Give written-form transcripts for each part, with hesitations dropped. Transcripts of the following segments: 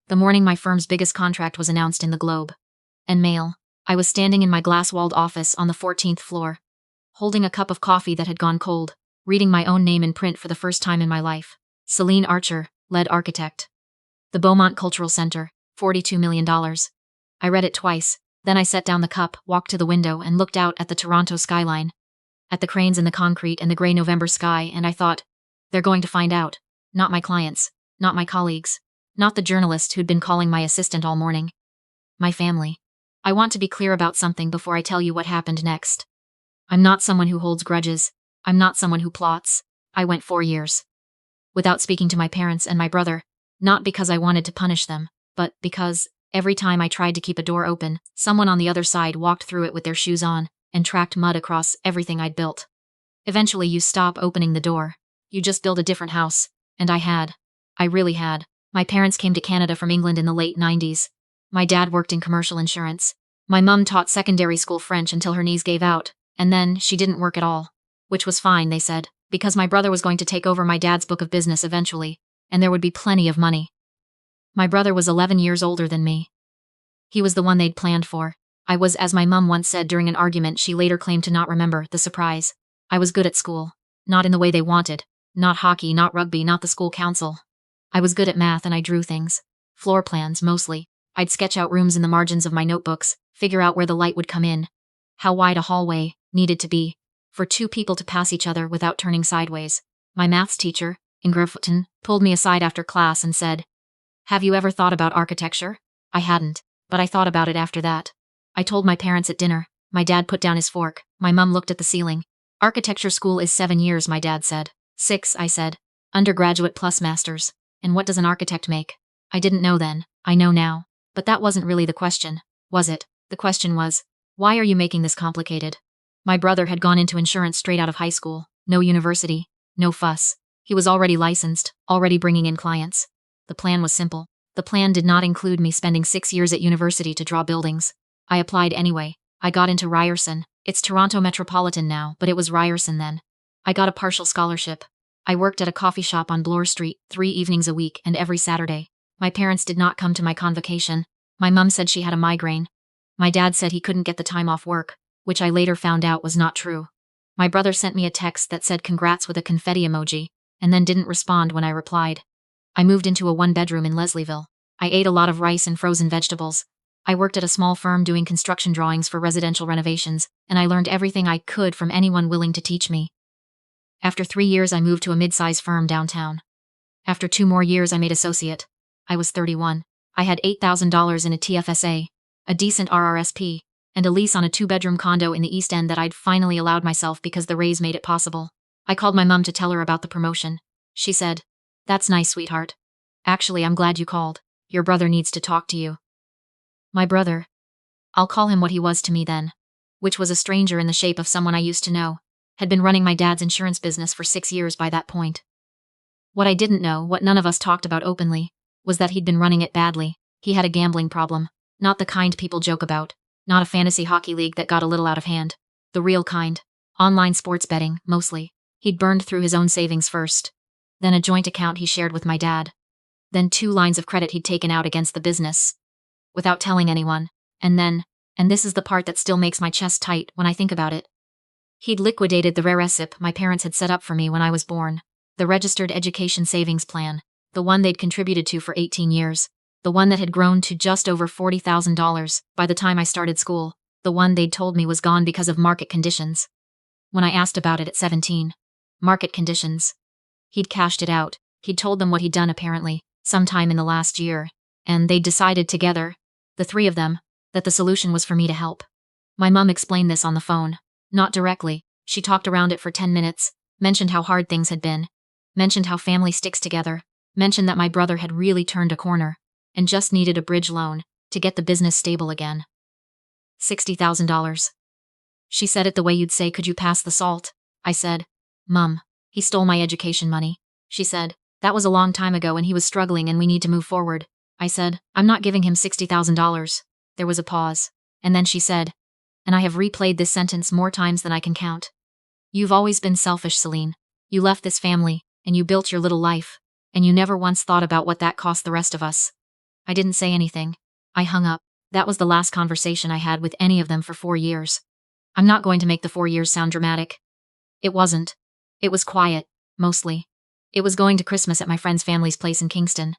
The morning my firm's biggest contract was announced in the Globe and Mail, I was standing in my glass-walled office on the 14th floor, holding a cup of coffee that had gone cold, reading my own name in print for the first time in my life. Selene Archer, lead architect. The Beaumont Cultural Center, $42 million. I read it twice, then I set down the cup, walked to the window and looked out at the Toronto skyline, at the cranes in the concrete and the gray November sky, and I thought, they're going to find out. Not my clients, not my colleagues, not the journalist who'd been calling my assistant all morning. My family. I want to be clear about something before I tell you what happened next. I'm not someone who holds grudges. I'm not someone who plots. I went 4 years without speaking to my parents and my brother, not because I wanted to punish them, but because every time I tried to keep a door open, someone on the other side walked through it with their shoes on and tracked mud across everything I'd built. Eventually you stop opening the door. You just build a different house. And I really had. My parents came to Canada from England in the late 90s. My dad worked in commercial insurance. My mum taught secondary school French until her knees gave out, and then she didn't work at all. Which was fine, they said, because my brother was going to take over my dad's book of business eventually, and there would be plenty of money. My brother was 11 years older than me. He was the one they'd planned for. I was, as my mum once said during an argument she later claimed to not remember, the surprise. I was good at school. Not in the way they wanted. Not hockey, not rugby, not the school council. I was good at math and I drew things. Floor plans, mostly. I'd sketch out rooms in the margins of my notebooks, figure out where the light would come in, how wide a hallway needed to be, for 2 people to pass each other without turning sideways. My maths teacher, in Griffin, pulled me aside after class and said, "Have you ever thought about architecture?" I hadn't, but I thought about it after that. I told my parents at dinner. My dad put down his fork. My mum looked at the ceiling. "Architecture school is 7 years," my dad said. 6, I said. "Undergraduate plus masters. And what does an architect make?" I didn't know then. I know now. But that wasn't really the question, was it? The question was, why are you making this complicated? My brother had gone into insurance straight out of high school. No university. No fuss. He was already licensed, already bringing in clients. The plan was simple. The plan did not include me spending 6 years at university to draw buildings. I applied anyway. I got into Ryerson. It's Toronto Metropolitan now, but it was Ryerson then. I got a partial scholarship. I worked at a coffee shop on Bloor Street 3 evenings a week and every Saturday. My parents did not come to my convocation. My mum said she had a migraine. My dad said he couldn't get the time off work, which I later found out was not true. My brother sent me a text that said congrats with a confetti emoji, and then didn't respond when I replied. I moved into a 1-bedroom in Leslieville. I ate a lot of rice and frozen vegetables. I worked at a small firm doing construction drawings for residential renovations, and I learned everything I could from anyone willing to teach me. After 3 years I moved to a mid-size firm downtown. After 2 more years I made associate. I was 31. I had $8,000 in a TFSA, a decent RRSP, and a lease on a 2-bedroom condo in the East End that I'd finally allowed myself because the raise made it possible. I called my mum to tell her about the promotion. She said, "That's nice, sweetheart. Actually, I'm glad you called. Your brother needs to talk to you." My brother. I'll call him what he was to me then, which was a stranger in the shape of someone I used to know, had been running my dad's insurance business for 6 years by that point. What I didn't know, what none of us talked about openly, was that he'd been running it badly. He had a gambling problem, not the kind people joke about, not a fantasy hockey league that got a little out of hand, the real kind, online sports betting, mostly. He'd burned through his own savings first, then a joint account he shared with my dad, then 2 lines of credit he'd taken out against the business, without telling anyone, and then, and this is the part that still makes my chest tight when I think about it, he'd liquidated the RESP my parents had set up for me when I was born, the Registered Education Savings Plan, the one they'd contributed to for 18 years, the one that had grown to just over $40,000 by the time I started school, the one they'd told me was gone because of market conditions. When I asked about it at 17, market conditions. He'd cashed it out. He'd told them what he'd done apparently, sometime in the last year, and they'd decided together, the 3 of them, that the solution was for me to help. My mum explained this on the phone. Not directly. She talked around it for 10 minutes, mentioned how hard things had been, mentioned how family sticks together, mentioned that my brother had really turned a corner, and just needed a bridge loan to get the business stable again. $60,000. She said it the way you'd say, "Could you pass the salt?" I said, "Mum, he stole my education money." She said, "That was a long time ago and he was struggling and we need to move forward." I said, "I'm not giving him $60,000. There was a pause, and then she said, and I have replayed this sentence more times than I can count. "You've always been selfish, Selene. You left this family, and you built your little life, and you never once thought about what that cost the rest of us." I didn't say anything. I hung up. That was the last conversation I had with any of them for 4 years. I'm not going to make the 4 years sound dramatic. It wasn't. It was quiet, mostly. It was going to Christmas at my friend's family's place in Kingston,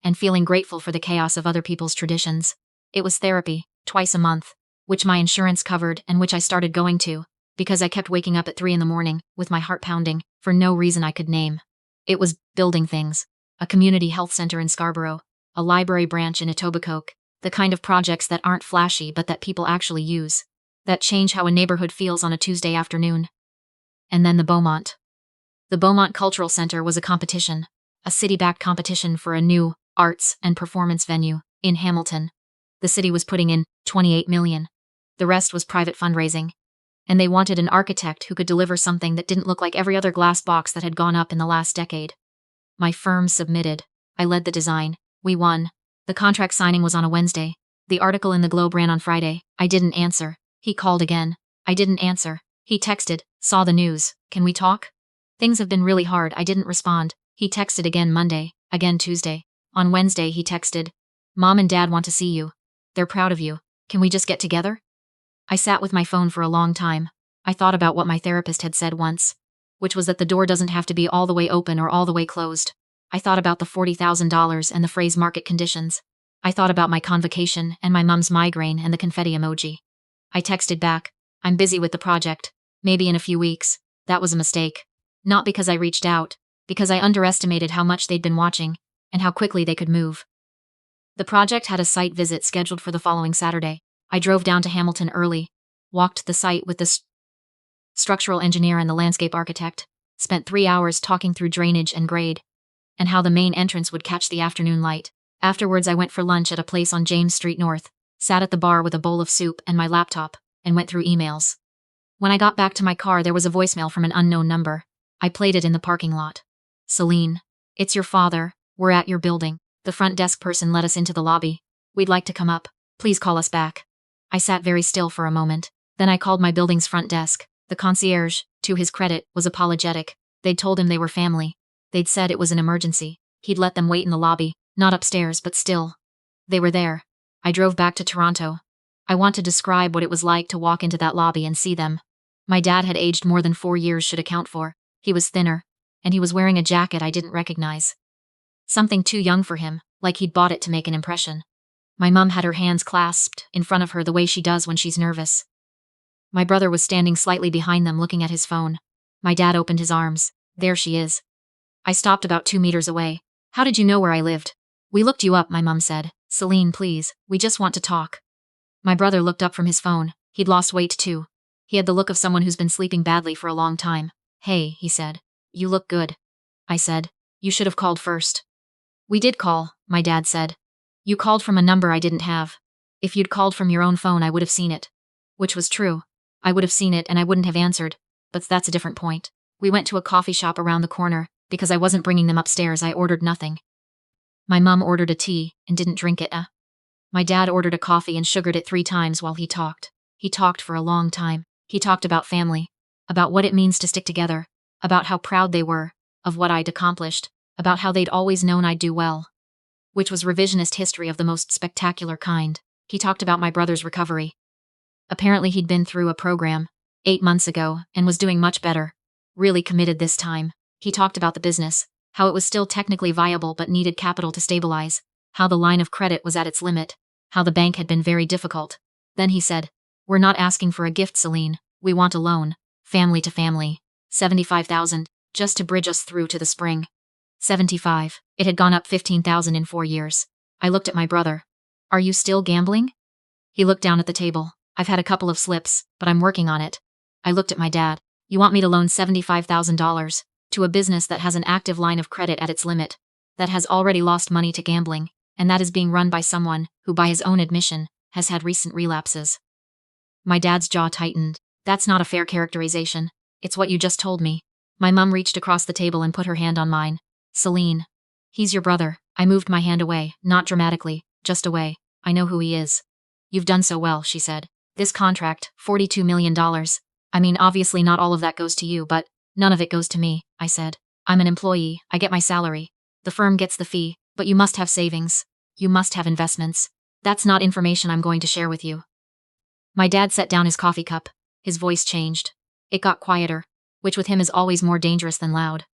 and feeling grateful for the chaos of other people's traditions. It was therapy, twice a month, which my insurance covered and which I started going to, because I kept waking up at 3 in the morning, with my heart pounding, for no reason I could name. It was building things. A community health center in Scarborough, a library branch in Etobicoke, the kind of projects that aren't flashy but that people actually use, that change how a neighborhood feels on a Tuesday afternoon. And then the Beaumont. The Beaumont Cultural Center was a competition, a city-backed competition for a new arts and performance venue in Hamilton. The city was putting in $28 million. The rest was private fundraising. And they wanted an architect who could deliver something that didn't look like every other glass box that had gone up in the last decade. My firm submitted. I led the design. We won. The contract signing was on a Wednesday. The article in the Globe ran on Friday. I didn't answer. He called again. I didn't answer. He texted. Saw the news. Can we talk? Things have been really hard. I didn't respond. He texted again Monday. Again Tuesday. On Wednesday he texted. Mom and Dad want to see you. They're proud of you. Can we just get together? I sat with my phone for a long time. I thought about what my therapist had said once, which was that the door doesn't have to be all the way open or all the way closed. I thought about the $40,000 and the phrase market conditions. I thought about my convocation and my mom's migraine and the confetti emoji. I texted back, I'm busy with the project. Maybe in a few weeks. That was a mistake. Not because I reached out, because I underestimated how much they'd been watching and how quickly they could move. The project had a site visit scheduled for the following Saturday. I drove down to Hamilton early, walked the site with the structural engineer and the landscape architect, spent 3 hours talking through drainage and grade, and how the main entrance would catch the afternoon light. Afterwards I went for lunch at a place on James Street North, sat at the bar with a bowl of soup and my laptop, and went through emails. When I got back to my car there was a voicemail from an unknown number. I played it in the parking lot. Selene, it's your father, we're at your building. The front desk person let us into the lobby. We'd like to come up. Please call us back. I sat very still for a moment. Then I called my building's front desk. The concierge, to his credit, was apologetic. They'd told him they were family. They'd said it was an emergency. He'd let them wait in the lobby, not upstairs, but still. They were there. I drove back to Toronto. I want to describe what it was like to walk into that lobby and see them. My dad had aged more than 4 years should account for. He was thinner, and he was wearing a jacket I didn't recognize. Something too young for him, like he'd bought it to make an impression. My mum had her hands clasped in front of her the way she does when she's nervous. My brother was standing slightly behind them looking at his phone. My dad opened his arms. There she is. I stopped about 2 meters away. How did you know where I lived? We looked you up, my mum said. Selene, please, we just want to talk. My brother looked up from his phone. He'd lost weight too. He had the look of someone who's been sleeping badly for a long time. Hey, he said. You look good. I said. You should have called first. We did call, my dad said. You called from a number I didn't have. If you'd called from your own phone I would have seen it. Which was true. I would have seen it and I wouldn't have answered. But that's a different point. We went to a coffee shop around the corner. Because I wasn't bringing them upstairs I ordered nothing. My mum ordered a tea and didn't drink it. My dad ordered a coffee and sugared it 3 times while he talked. He talked for a long time. He talked about family. About what it means to stick together. About how proud they were. Of what I'd accomplished. About how they'd always known I'd do well. Which was revisionist history of the most spectacular kind. He talked about my brother's recovery. Apparently he'd been through a program 8 months ago and was doing much better. Really committed this time. He talked about the business, how it was still technically viable but needed capital to stabilize, how the line of credit was at its limit, how the bank had been very difficult. Then he said, we're not asking for a gift, Selene. We want a loan. Family to family. 75,000, just to bridge us through to the spring. 75. It had gone up 15,000 in 4 years. I looked at my brother. Are you still gambling? He looked down at the table. I've had a couple of slips, but I'm working on it. I looked at my dad. You want me to loan $75,000 to a business that has an active line of credit at its limit, that has already lost money to gambling, and that is being run by someone who, by his own admission, has had recent relapses. My dad's jaw tightened. That's not a fair characterization. It's what you just told me. My mum reached across the table and put her hand on mine. Selene. He's your brother. I moved my hand away, not dramatically, just away. I know who he is. You've done so well, she said. This contract, $42 million. I mean, obviously not all of that goes to you, but none of it goes to me, I said. I'm an employee, I get my salary. The firm gets the fee, but you must have savings. You must have investments. That's not information I'm going to share with you. My dad set down his coffee cup. His voice changed. It got quieter, which with him is always more dangerous than loud.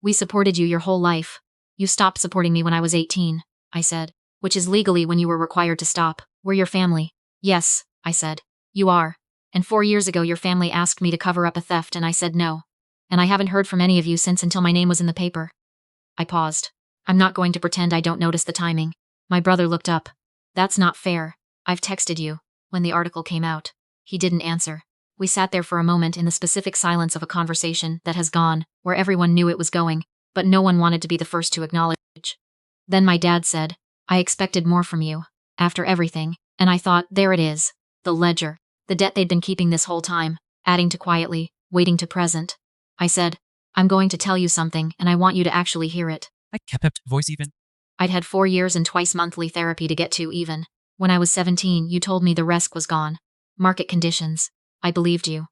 We supported you your whole life. You stopped supporting me when I was 18, I said, which is legally when you were required to stop. We're your family. Yes, I said. You are. And 4 years ago your family asked me to cover up a theft and I said no. And I haven't heard from any of you since until my name was in the paper. I paused. I'm not going to pretend I don't notice the timing. My brother looked up. That's not fair. I've texted you. When the article came out, he didn't answer. We sat there for a moment in the specific silence of a conversation that has gone, where everyone knew it was going, but no one wanted to be the first to acknowledge. Then my dad said, I expected more from you, after everything, and I thought, there it is, the ledger, the debt they'd been keeping this whole time, adding to quietly, waiting to present. I said, I'm going to tell you something, and I want you to actually hear it. I kept voice even. I'd had 4 years and twice monthly therapy to get to even. When I was 17, you told me the RESP was gone. Market conditions. I believed you.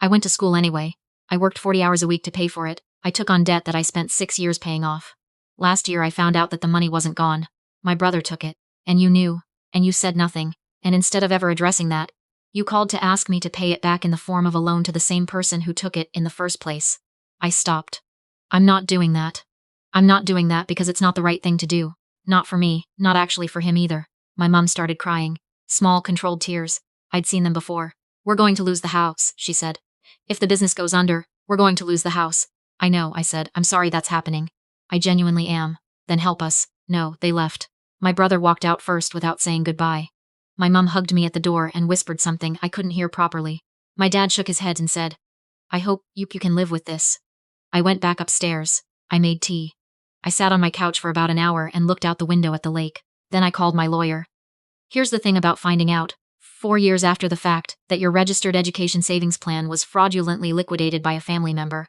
I went to school anyway. I worked 40 hours a week to pay for it. I took on debt that I spent 6 years paying off. Last year I found out that the money wasn't gone. My brother took it. And you knew. And you said nothing. And instead of ever addressing that, you called to ask me to pay it back in the form of a loan to the same person who took it in the first place. I stopped. I'm not doing that. I'm not doing that because it's not the right thing to do. Not for me, not actually for him either. My mum started crying. Small, controlled tears. I'd seen them before. We're going to lose the house, she said. If the business goes under, we're going to lose the house. I know, I said. I'm sorry that's happening. I genuinely am. Then help us. No, they left. My brother walked out first without saying goodbye. My mum hugged me at the door and whispered something I couldn't hear properly. My dad shook his head and said, I hope you can live with this. I went back upstairs. I made tea. I sat on my couch for about an hour and looked out the window at the lake. Then I called my lawyer. Here's the thing about finding out, 4 years after the fact, that your registered education savings plan was fraudulently liquidated by a family member.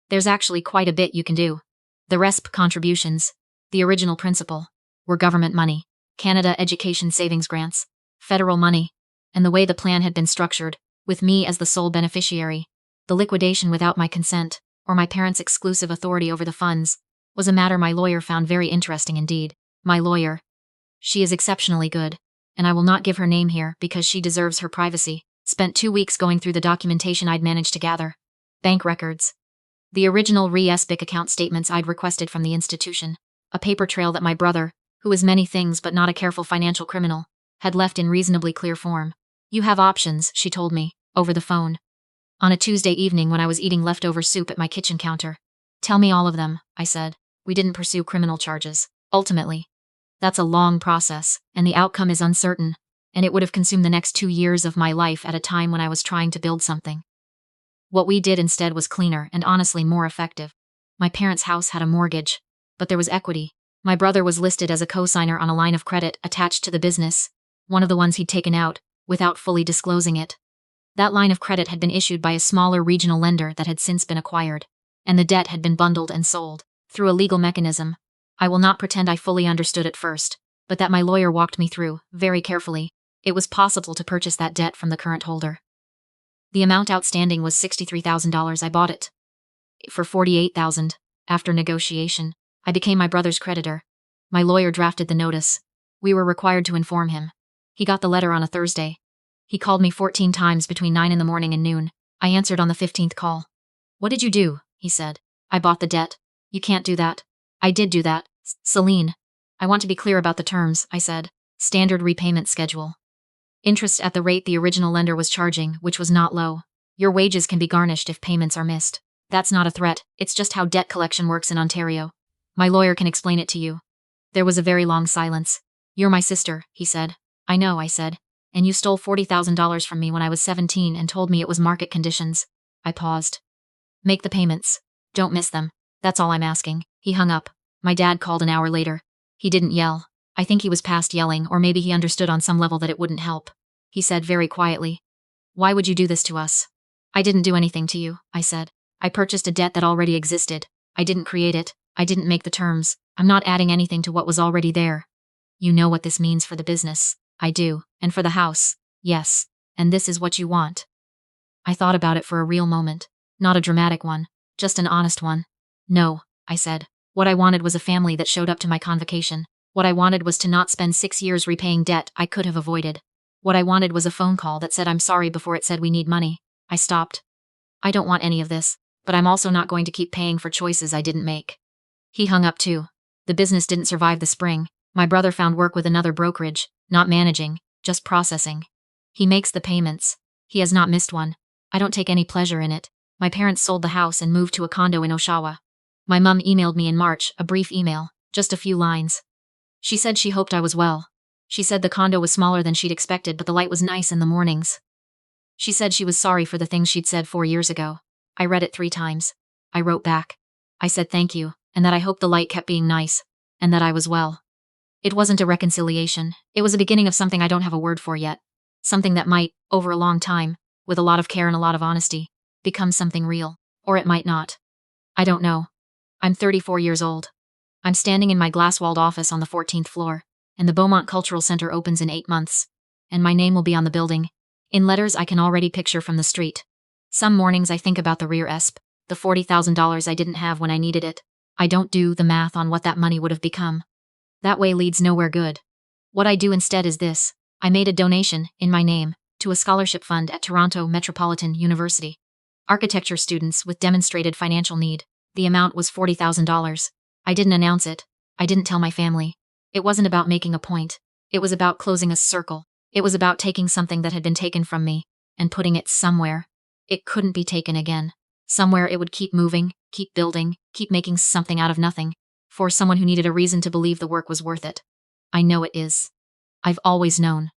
There's actually quite a bit you can do. The RESP contributions, the original principal, were government money, Canada Education Savings Grants, federal money, and the way the plan had been structured, with me as the sole beneficiary, the liquidation without my consent, or my parents' exclusive authority over the funds, was a matter my lawyer found very interesting indeed. My lawyer. She is exceptionally good, and I will not give her name here because she deserves her privacy. Spent 2 weeks going through the documentation I'd managed to gather. Bank records. The original RESP account statements I'd requested from the institution. A paper trail that my brother, who is many things but not a careful financial criminal, had left in reasonably clear form. You have options, she told me, over the phone. On a Tuesday evening when I was eating leftover soup at my kitchen counter. Tell me all of them, I said. We didn't pursue criminal charges. Ultimately. That's a long process, and the outcome is uncertain, and it would have consumed the next 2 years of my life at a time when I was trying to build something. What we did instead was cleaner and honestly more effective. My parents' house had a mortgage, but there was equity. My brother was listed as a co-signer on a line of credit attached to the business, one of the ones he'd taken out, without fully disclosing it. That line of credit had been issued by a smaller regional lender that had since been acquired, and the debt had been bundled and sold, through a legal mechanism. I will not pretend I fully understood at first, but that my lawyer walked me through, very carefully. It was possible to purchase that debt from the current holder. The amount outstanding was $63,000. I bought it for $48,000. After negotiation, I became my brother's creditor. My lawyer drafted the notice. We were required to inform him. He got the letter on a Thursday. He called me 14 times between 9 in the morning and noon. I answered on the 15th call. What did you do? He said. I bought the debt. You can't do that. I did do that. Selene. I want to be clear about the terms, I said. Standard repayment schedule. Interest at the rate the original lender was charging, which was not low. Your wages can be garnished if payments are missed. That's not a threat, it's just how debt collection works in Ontario. My lawyer can explain it to you. There was a very long silence. You're my sister, he said. I know, I said. And you stole $40,000 from me when I was 17 and told me it was market conditions. I paused. Make the payments. Don't miss them. That's all I'm asking. He hung up. My dad called an hour later. He didn't yell. I think he was past yelling, or maybe he understood on some level that it wouldn't help. He said very quietly, Why would you do this to us? I didn't do anything to you, I said. I purchased a debt that already existed. I didn't create it. I didn't make the terms. I'm not adding anything to what was already there. You know what this means for the business. I do. And for the house. Yes. And this is what you want. I thought about it for a real moment. Not a dramatic one. Just an honest one. No, I said. What I wanted was a family that showed up to my convocation. What I wanted was to not spend 6 years repaying debt I could have avoided. What I wanted was a phone call that said I'm sorry before it said we need money. I stopped. I don't want any of this, but I'm also not going to keep paying for choices I didn't make. He hung up too. The business didn't survive the spring. My brother found work with another brokerage, not managing, just processing. He makes the payments. He has not missed one. I don't take any pleasure in it. My parents sold the house and moved to a condo in Oshawa. My mum emailed me in March, a brief email, just a few lines. She said she hoped I was well. She said the condo was smaller than she'd expected, but the light was nice in the mornings. She said she was sorry for the things she'd said 4 years ago. I read it 3 times. I wrote back. I said thank you, and that I hoped the light kept being nice, and that I was well. It wasn't a reconciliation. It was a beginning of something I don't have a word for yet. Something that might, over a long time, with a lot of care and a lot of honesty, become something real. Or it might not. I don't know. I'm 34 years old. I'm standing in my glass-walled office on the 14th floor, and the Beaumont Cultural Center opens in 8 months. And my name will be on the building, in letters I can already picture from the street. Some mornings I think about the RESP, the $40,000 I didn't have when I needed it. I don't do the math on what that money would have become. That way leads nowhere good. What I do instead is this. I made a donation, in my name, to a scholarship fund at Toronto Metropolitan University. Architecture students with demonstrated financial need. The amount was $40,000. I didn't announce it. I didn't tell my family. It wasn't about making a point. It was about closing a circle. It was about taking something that had been taken from me and putting it somewhere. It couldn't be taken again. Somewhere it would keep moving, keep building, keep making something out of nothing. For someone who needed a reason to believe the work was worth it. I know it is. I've always known.